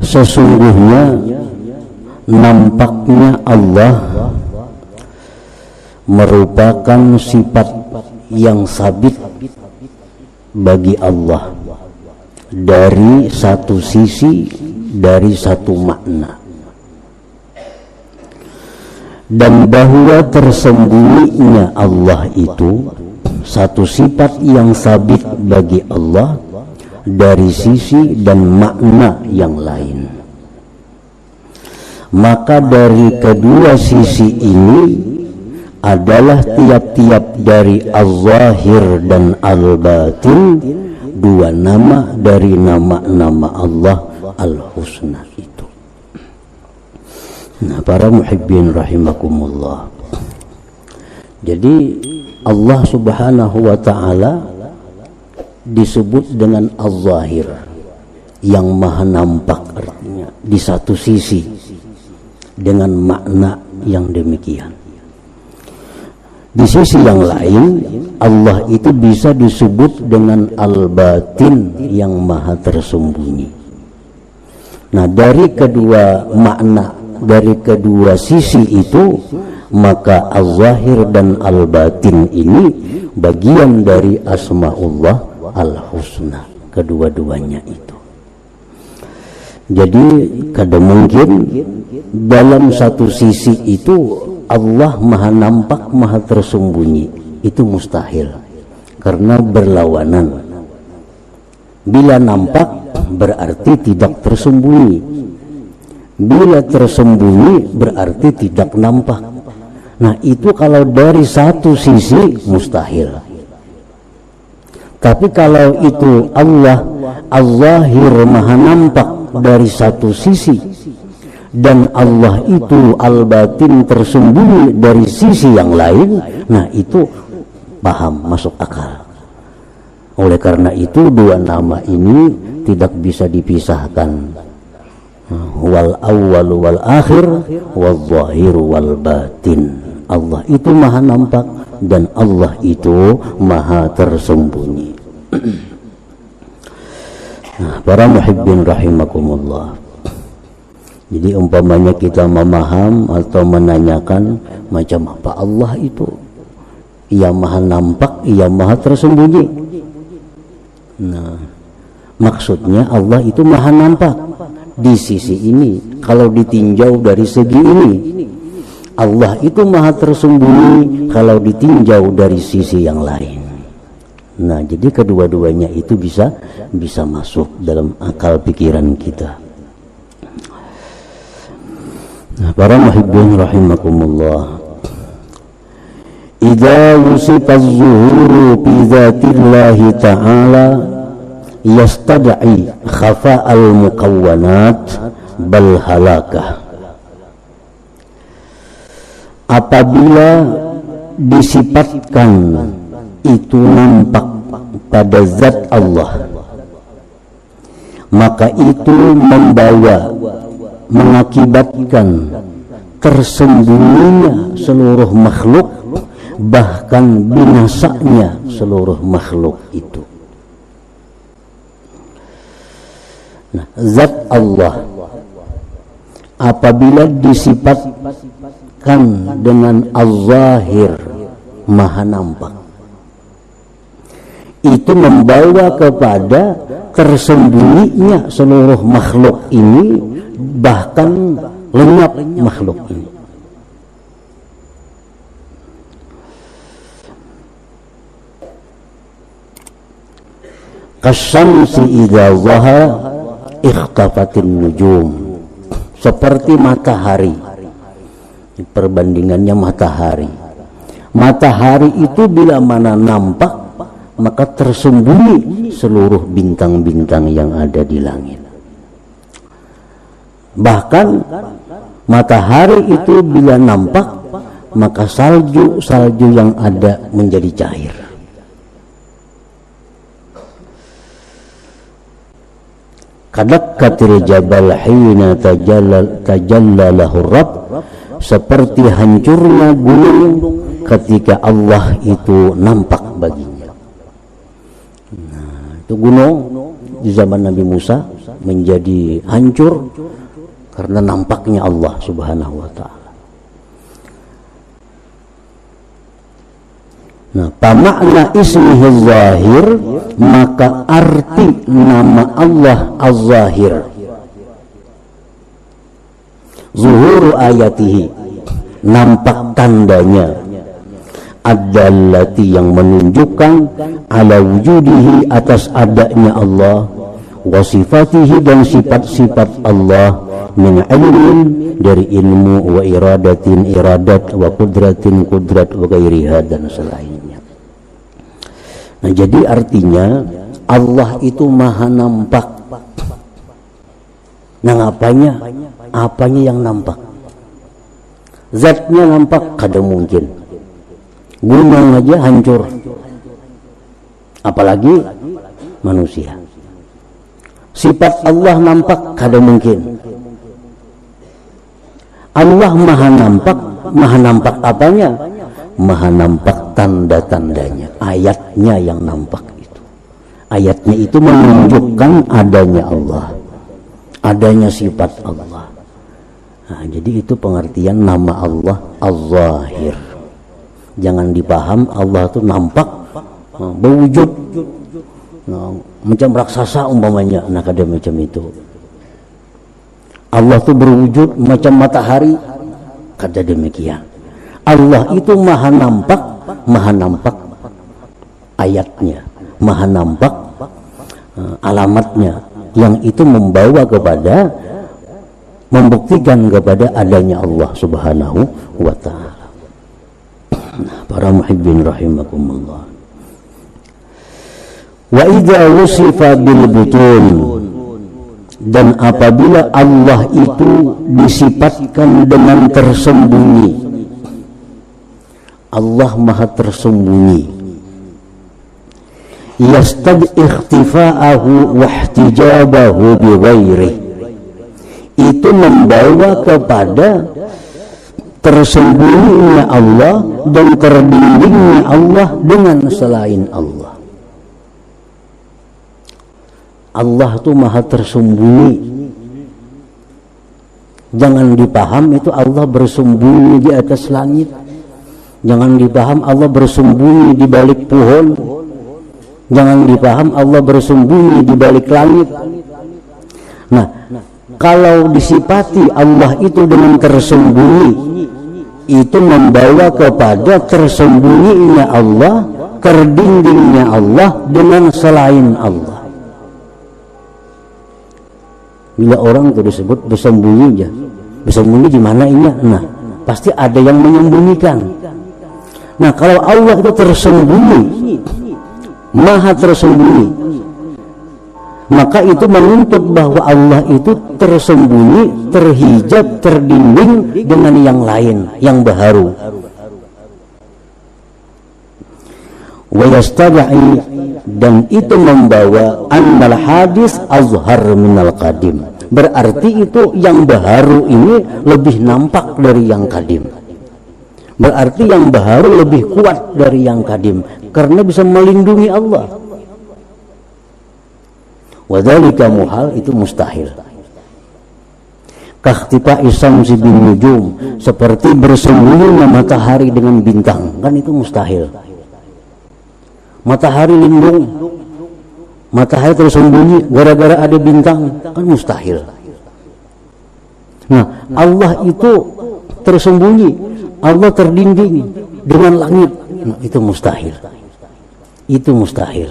Sesungguhnya nampaknya Allah merupakan sifat yang sabit bagi Allah dari satu sisi, dari satu makna, dan bahwa tersembunyinya Allah itu satu sifat yang sabit bagi Allah dari sisi dan makna yang lain. Maka dari kedua sisi ini adalah tiap-tiap dari Al-Zahir dan Al-Batin, dua nama dari nama-nama Allah Al-Husna itu. Nah, para muhibbin rahimakumullah, jadi Allah subhanahu wa ta'ala disebut dengan Al-Zahir, yang maha nampak, artinya di satu sisi dengan makna yang demikian. Di sisi yang lain, Allah itu bisa disebut dengan Al-Batin, yang maha tersembunyi. Nah, dari kedua makna, dari kedua sisi itu, maka Al-Zahir dan Al-Batin ini bagian dari Asma'ullah Al-Husna, kedua-duanya itu. Jadi kada mungkin dalam satu sisi itu Allah maha nampak, maha tersembunyi, itu mustahil, karena berlawanan. Bila nampak berarti tidak tersembunyi, bila tersembunyi berarti tidak nampak. Nah, itu kalau dari satu sisi mustahil. Tapi kalau itu Allah Al-Zahir maha nampak dari satu sisi, dan Allah itu Al-Batin tersembunyi dari sisi yang lain, nah itu paham, masuk akal. Oleh karena itu dua nama ini tidak bisa dipisahkan. Wal awwal wal akhir wal zahir wal batin. Allah itu maha nampak dan Allah itu maha tersembunyi. Nah, para muhibbin rahimakumullah, jadi umpamanya kita memaham atau menanyakan macam apa Allah itu, ia maha nampak, ia maha tersembunyi. Nah, maksudnya Allah itu maha nampak di sisi ini. Kalau ditinjau dari segi ini, Allah itu maha tersembunyi kalau ditinjau dari sisi yang lain. Nah, jadi kedua-duanya itu bisa masuk dalam akal pikiran kita. Nah, para muhibbin rahimakumullah, idza wusifa az-zuhuru bi dzatillahi ta'ala yastad'i khafa'al mukawwanat bal halakah. Apabila disifatkan itu nampak pada zat Allah, maka itu membawa, mengakibatkan tersembunyinya seluruh makhluk, bahkan binasanya seluruh makhluk itu. Nah, zat Allah apabila disifatkan dengan Al-Zahir, maha nampak, itu membawa kepada tersembunyinya seluruh makhluk ini, bahkan lenyap makhluk ini. Kasyamsi idza zahara ikhtafatin nujum, seperti matahari. Perbandingannya matahari. Matahari itu bila mana nampak, maka tersembunyi seluruh bintang-bintang yang ada di langit. Bahkan matahari itu bila nampak, maka salju yang ada menjadi cair. Kadakkatil jabal hina tajalla lahu rabb, seperti hancurnya gunung ketika Allah itu nampak baginya. Nah, itu gunung di zaman Nabi Musa menjadi hancur karena nampaknya Allah Subhanahu wa ta'ala. Nah, pamakna ismihi zahir, maka arti nama Allah az-zahir, zuhuru ayatihi, nampak tandanya, ad-dallati yang menunjukkan ala wujudihi, atas adanya Allah, wa sifatihi dan sifat-sifat Allah, min ilmin dari ilmu, wa iradatin iradat, wa kudratin kudrat, wa gairiha dan selainnya. Nah, jadi artinya Allah itu maha nampak. Nah, apanya yang nampak? Zatnya nampak, kada mungkin. Gunung aja hancur, apalagi manusia. Sifat Allah nampak, kada mungkin. Allah maha nampak apanya? Maha nampak tanda-tandanya, ayatnya yang nampak itu. Ayatnya itu menunjukkan adanya Allah, adanya sifat Allah. Nah, jadi itu pengertian nama Allah Az-Zahir. Jangan dipaham Allah itu nampak, berwujud, macam raksasa umpamanya. Nah, kada macam itu. Allah itu berwujud macam matahari, kada demikian. Allah itu maha nampak ayatnya, maha nampak alamatnya, yang itu membawa kepada, membuktikan kepada adanya Allah Subhanahu wa ta'ala. Para muhibbin rahimakumullah. Wa idza wusifa bil butun, dan apabila Allah itu disifatkan dengan tersembunyi, Allah maha tersembunyi, yastad ikhtifa'ahu wa ihtijabahu bi ghairihi, itu membawa kepada tersembunyinya Allah dan terdindingnya Allah dengan selain Allah. Allah itu maha tersembunyi. Jangan dipaham itu Allah bersembunyi di atas langit. Jangan dipaham Allah bersembunyi di balik pohon. Jangan dipaham Allah bersembunyi di balik langit. Nah, kalau disifati Allah itu dengan tersembunyi, itu membawa kepada tersembunyinya Allah, terdindingnya Allah dengan selain Allah. Bila orang itu disebut bersembunyi aja, bersembunyi di mana ini? Nah, pasti ada yang menyembunyikan. Nah, kalau Allah itu tersembunyi, maha tersembunyi, maka itu menuntut bahwa Allah itu tersembunyi, terhijab, terdinding dengan yang lain, yang baharu. Wa yastad'i, dan itu membawa annal hadis azhar minal qadim. Berarti itu yang baharu ini lebih nampak dari yang kadim. Berarti yang baharu lebih kuat dari yang kadim, karena bisa melindungi Allah. Wadzalika muhal, itu mustahil. Kakhtifa isamsi bin nujum, seperti bersembunyinya matahari dengan bintang, kan itu mustahil. Matahari lindung, matahari tersembunyi gara-gara ada bintang, kan mustahil. Nah, Allah itu tersembunyi, Allah terdinding dengan langit, nah, itu mustahil. Itu mustahil.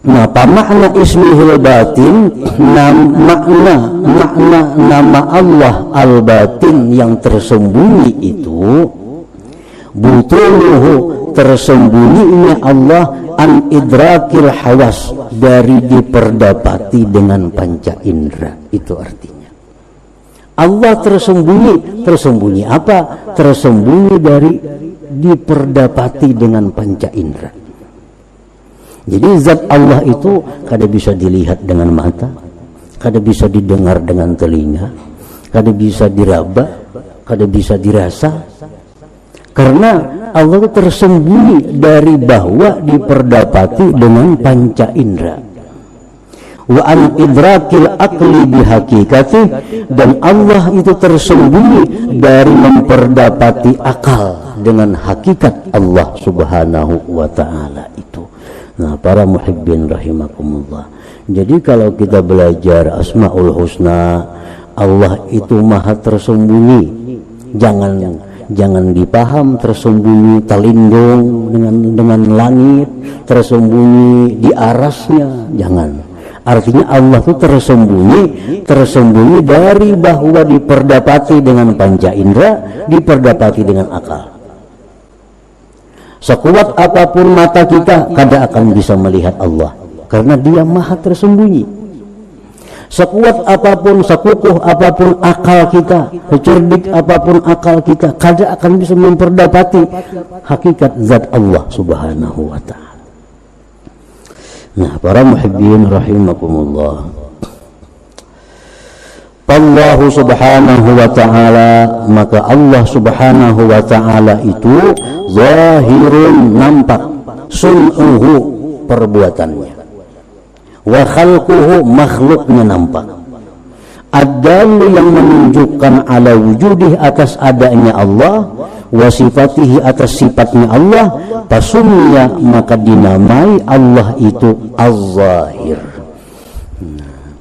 Nah, makna ismihil batin, makna nama Allah al-batin yang tersembunyi itu, butunuhu, tersembunyinya Allah an idrakil hawas, dari diperdapati dengan panca indera. Itu artinya Allah tersembunyi. Tersembunyi apa? Tersembunyi dari diperdapati dengan panca indera. Jadi zat Allah itu kada bisa dilihat dengan mata, kada bisa didengar dengan telinga, kada bisa diraba, kada bisa dirasa. Karena Allah itu tersembunyi dari bahwa diperdapati dengan panca indera. Wa an idrakil akli bihakikati, dan Allah itu tersembunyi dari memperdapati akal dengan hakikat Allah subhanahu wa ta'ala itu. Nah, para muhibbin rahimakumullah, jadi kalau kita belajar Asmaul Husna, Allah itu maha tersembunyi. Jangan dipaham tersembunyi telindung dengan langit, tersembunyi di arasnya, jangan. Artinya Allah itu tersembunyi dari bahwa diperdapati dengan panca indera, diperdapati dengan akal. Sekuat apapun mata kita, kada akan bisa melihat Allah, karena Dia maha tersembunyi. Sekuat apapun, sekukuh apapun akal kita, secerdik apapun akal kita, kada akan bisa memperdapati hakikat zat Allah subhanahu wa ta'ala. Nah, para muhibbin rahimakumullah, Allah subhanahu wa ta'ala, maka Allah subhanahu wa ta'ala itu zahirun, nampak, sun'uhu, perbuatannya, wa khalquhu, makhluknya nampak, adalu, yang menunjukkan ala wujudih, atas adanya Allah, wa sifatihi, atas sifatnya Allah, pasumnya, maka dinamai Allah itu Az-Zahir.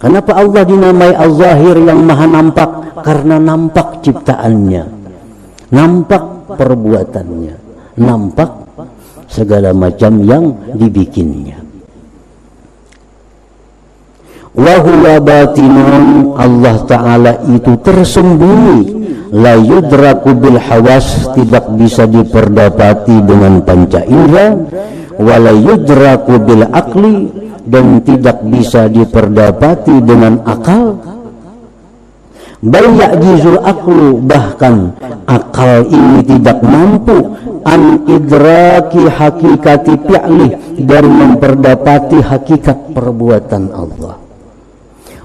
Kenapa Allah dinamai Az-Zahir, yang maha nampak? Karena nampak ciptaannya, nampak perbuatannya, nampak segala macam yang dibikinnya. Wa huwa batinun, Allah Ta'ala itu tersembunyi, la yudraku bil hawas, tidak bisa diperdapati dengan panca indera, wa la yudraku bil akli, dan tidak bisa diperdapati dengan akal. Bal ya'jizul aklu, bahkan akal ini tidak mampu an idraki hakikati fi'li, dari memperdapati hakikat perbuatan Allah.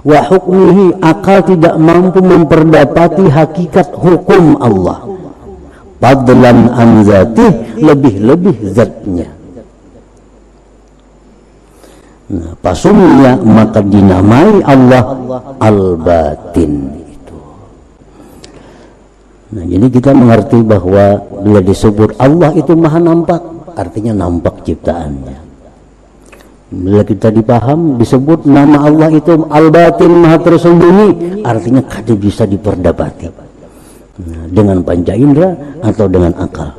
Wa hukmihi, akal tidak mampu memperdapati hakikat hukum Allah. Fadlan an zatih, lebih-lebih zatnya. Nah, pasumnya, maka dinamai Allah Al-Batin itu. Nah, jadi kita mengerti bahwa bila disebut Allah itu maha nampak, artinya nampak ciptaannya. Bila kita dipaham disebut nama Allah itu Al-Batin, maha tersembunyi, artinya kada bisa diperdapati dengan panca indera atau dengan akal.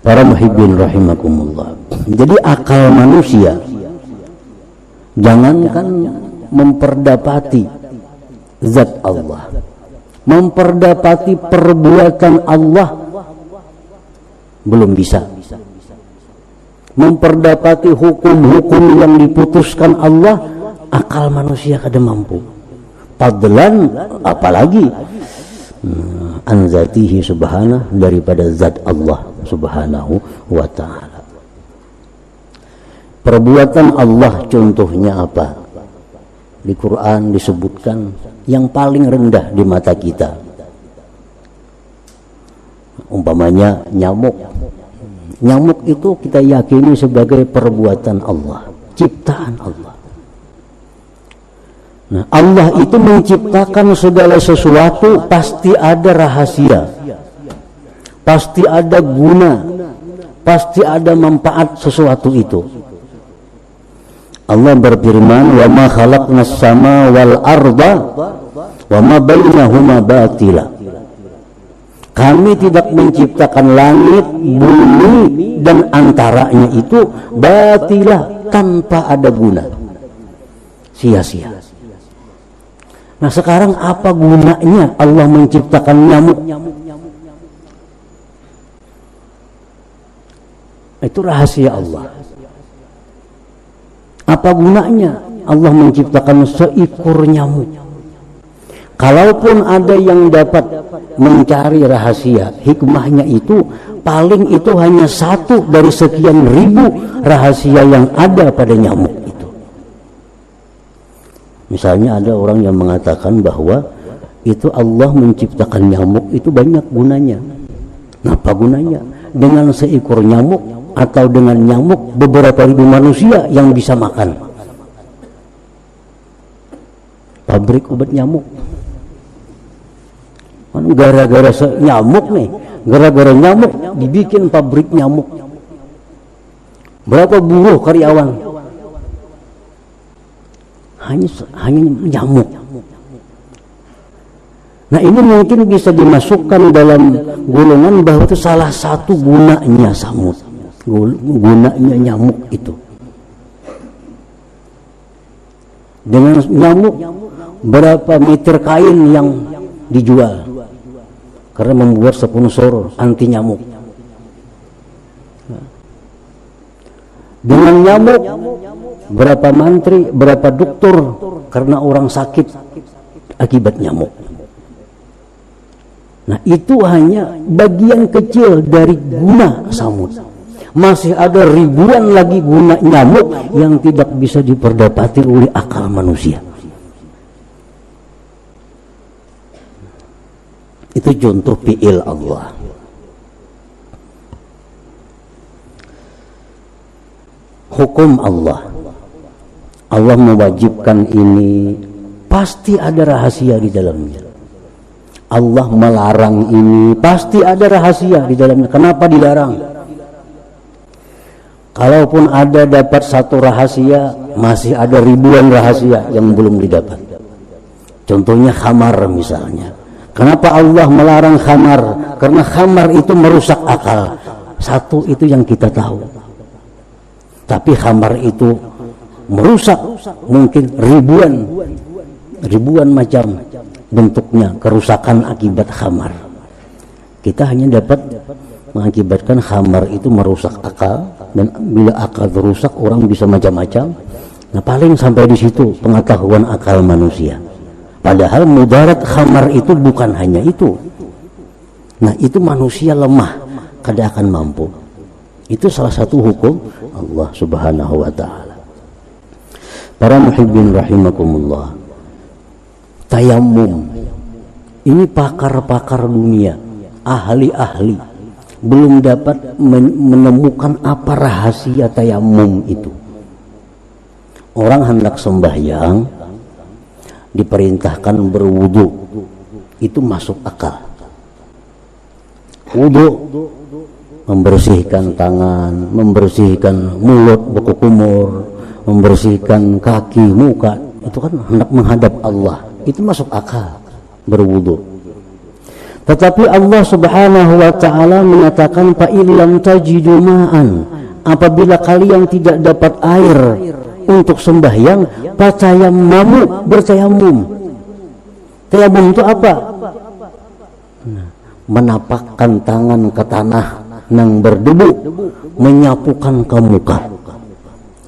Para muhibbin rahimakumullah, jadi akal manusia, jangankan memperdapati zat Allah, memperdapati perbuatan Allah belum bisa. Memperdapati hukum-hukum yang diputuskan Allah, akal manusia kada mampu. Fadlan, apalagi an zatihi subhanah, daripada zat Allah subhanahu wa ta'ala. Perbuatan Allah contohnya apa? Di Quran disebutkan yang paling rendah di mata kita, umpamanya nyamuk. Nyamuk itu kita yakini sebagai perbuatan Allah, ciptaan Allah. Nah, Allah itu menciptakan segala sesuatu, pasti ada rahasia, pasti ada guna, pasti ada manfaat sesuatu itu. Allah berfirman, wa ma khalaqnas sama wal arda wa ma bainahuma batila. Kami tidak menciptakan langit, bumi, dan antaranya itu batilah, tanpa ada guna, sia-sia. Nah, sekarang apa gunanya Allah menciptakan nyamuk? Itu rahasia Allah. Apa gunanya Allah menciptakan seekor nyamuk? Kalaupun ada yang dapat mencari rahasia, hikmahnya itu paling itu hanya satu dari sekian ribu rahasia yang ada pada nyamuk itu. Misalnya ada orang yang mengatakan bahwa itu Allah menciptakan nyamuk itu banyak gunanya. Nah, apa gunanya? Dengan seekor nyamuk atau dengan nyamuk beberapa ribu manusia yang bisa makan. Pabrik obat nyamuk. Gara-gara nyamuk nih, gara-gara nyamuk dibikin pabrik nyamuk. Berapa buruh karyawan? Hanya nyamuk. Nah, ini mungkin bisa dimasukkan dalam golongan bahwa itu salah satu gunanya samud, gunanya nyamuk itu. Dengan nyamuk berapa meter kain yang dijual karena membuat sponsor anti nyamuk. Dengan nyamuk berapa mantri, berapa dokter karena orang sakit akibat nyamuk. Nah, itu hanya bagian kecil dari guna samud. Masih ada ribuan lagi guna nyamuk yang tidak bisa diperdapati oleh akal manusia. Itu contoh fi'il Allah. Hukum Allah. Allah mewajibkan ini, pasti ada rahasia di dalamnya. Allah melarang ini, pasti ada rahasia di dalamnya. Kenapa dilarang? Kalaupun ada dapat satu rahasia, masih ada ribuan rahasia yang belum didapat. Contohnya khamar misalnya. Kenapa Allah melarang khamar? Karena khamar itu merusak akal. Satu itu yang kita tahu. Tapi khamar itu merusak mungkin ribuan macam bentuknya, kerusakan akibat khamar. Kita hanya dapat mengakibatkan khamar itu merusak akal, dan bila akal rusak orang bisa macam-macam. Nah, paling sampai di situ pengetahuan akal manusia. Padahal mudarat khamar itu bukan hanya itu. Nah, itu manusia lemah, kada akan mampu. Itu salah satu hukum Allah Subhanahu wa ta'ala. Para muhibbin rahimakumullah, tayamum ini pakar-pakar dunia, ahli-ahli belum dapat menemukan apa rahasia tayamum itu. Orang hendak sembahyang diperintahkan berwudu, itu masuk akal. Wudu, membersihkan tangan, membersihkan mulut, beku kumur, membersihkan kaki, muka, itu kan hendak menghadap Allah, itu masuk akal berwudu. Tetapi Allah Subhanahu wa ta'ala menyatakan fa illam tajidu ma'an, apabila kalian tidak dapat air untuk sembahyang, fatayammamu, bertayamum. Tayamum itu apa? Menapakkan tangan ke tanah yang berdebu, menyapukan ke muka.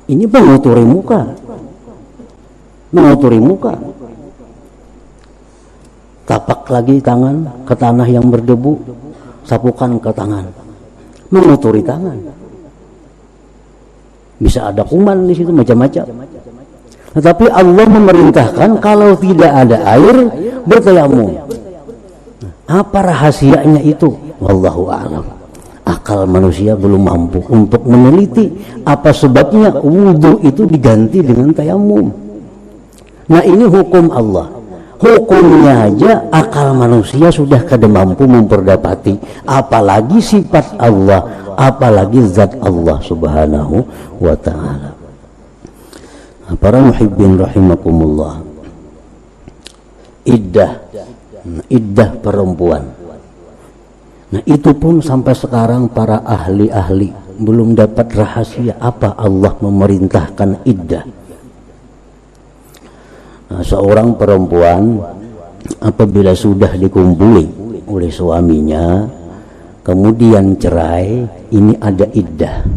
Ini menguturi muka, menguturi muka. Tapak lagi tangan ke tanah yang berdebu, sapukan ke tangan, menguturi tangan. Bisa ada kuman di situ, macam-macam. Tetapi Allah memerintahkan kalau tidak ada air, bertayamum. Apa rahasianya itu? Wallahu a'lam. Akal manusia belum mampu untuk meneliti apa sebabnya wudu itu diganti dengan tayamum. Nah, ini hukum Allah. Hukumnya aja akal manusia sudah kada mampu memperdapati, apalagi sifat Allah, apalagi zat Allah Subhanahu wa ta'ala. Para muhibbin rahimakumullah, iddah perempuan. Nah, itu pun sampai sekarang para ahli-ahli belum dapat rahasia apa Allah memerintahkan iddah. Nah, seorang perempuan apabila sudah dikumpuli oleh suaminya kemudian cerai, ini ada iddah.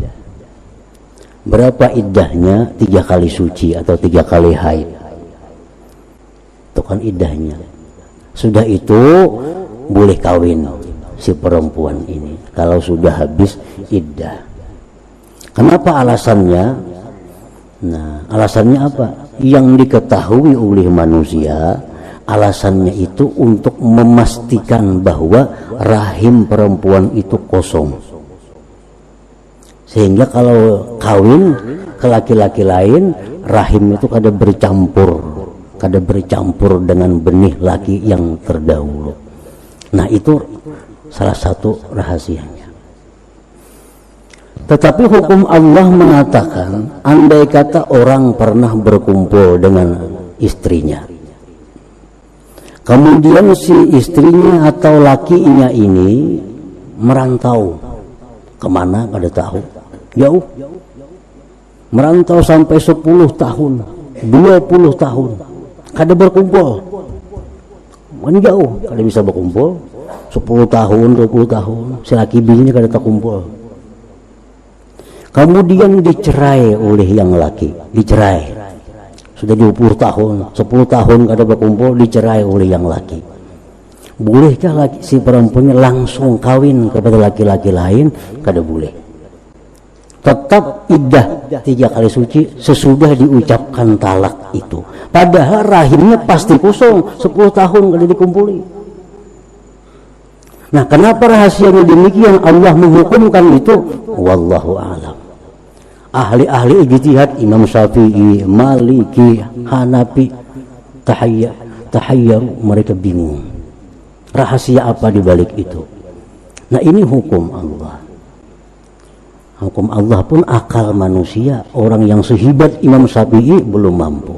Berapa iddahnya? 3 kali suci atau 3 kali haid. Itu kan iddahnya. Sudah itu boleh kawin si perempuan ini kalau sudah habis iddah. Kenapa alasannya? Nah, alasannya apa? Yang diketahui oleh manusia, Alasannya itu untuk memastikan bahwa rahim perempuan itu kosong, sehingga kalau kawin ke laki-laki lain, rahim itu kada bercampur dengan benih laki yang terdahulu. Nah, itu salah satu rahasianya. Tetapi hukum Allah mengatakan, andai kata orang pernah berkumpul dengan istrinya, kemudian si istrinya atau lakinya ini merantau kemana kada tahu, jauh, merantau sampai 10 tahun 20 tahun kada berkumpul, jauh kada bisa berkumpul, 10 tahun 20 tahun si laki bininya kada terkumpul. Kemudian dicerai oleh yang laki, dicerai sudah 20 tahun 10 tahun kada berkumpul, dicerai oleh yang laki. Bolehkah laki si perempuannya langsung kawin kepada laki-laki lain? Kada boleh. Tetap iddah 3 kali suci sesudah diucapkan talak itu. Padahal rahimnya pasti kosong 10 tahun kada dikumpuli. Nah, kenapa rahasianya demikian Allah menghukumkan itu? Wallahu a'lam. Ahli-ahli ijtihad Imam Syafi'i, Maliki, Hanafi tahayyaru, mereka bingung. Rahasia apa di balik itu? Nah, ini hukum Allah. Hukum Allah pun akal manusia, orang yang sehebat Imam Syafi'i belum mampu.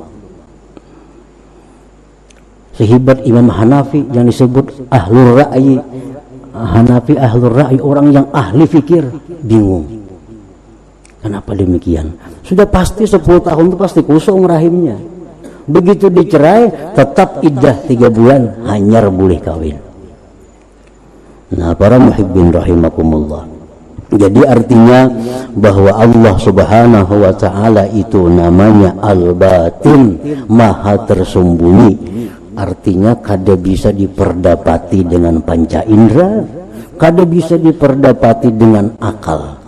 Sehebat Imam Hanafi yang disebut ahlur ra'yi, Hanafi ahlur ra'yi, orang yang ahli fikir, bingung. Kenapa demikian? Sudah pasti 10 tahun itu pasti kosong rahimnya. Begitu dicerai tetap iddah 3 bulan, hanyar boleh kawin. Nah, para muhibbin rahimakumullah, jadi artinya bahwa Allah subhanahu wa ta'ala itu namanya al-batin, maha tersembunyi. Artinya kada bisa diperdapati dengan panca indera, kada bisa diperdapati dengan akal.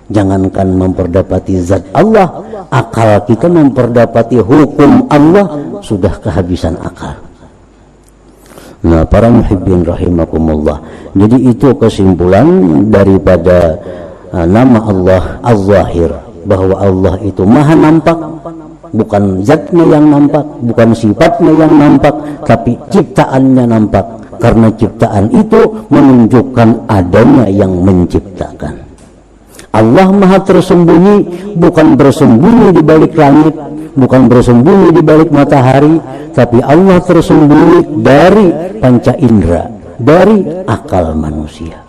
Jangankan memperdapati zat Allah, akal kita memperdapati hukum Allah sudah kehabisan akal. Nah, para muhibbin rahimakumullah, jadi itu kesimpulan daripada nama Allah Az-Zahir, bahwa Allah itu maha nampak, bukan zatnya yang nampak, bukan sifatnya yang nampak, tapi ciptaannya nampak. Karena ciptaan itu menunjukkan adanya yang menciptakan. Allah maha tersembunyi, bukan bersembunyi di balik langit, bukan bersembunyi di balik matahari, tapi Allah tersembunyi dari panca indera, dari akal manusia.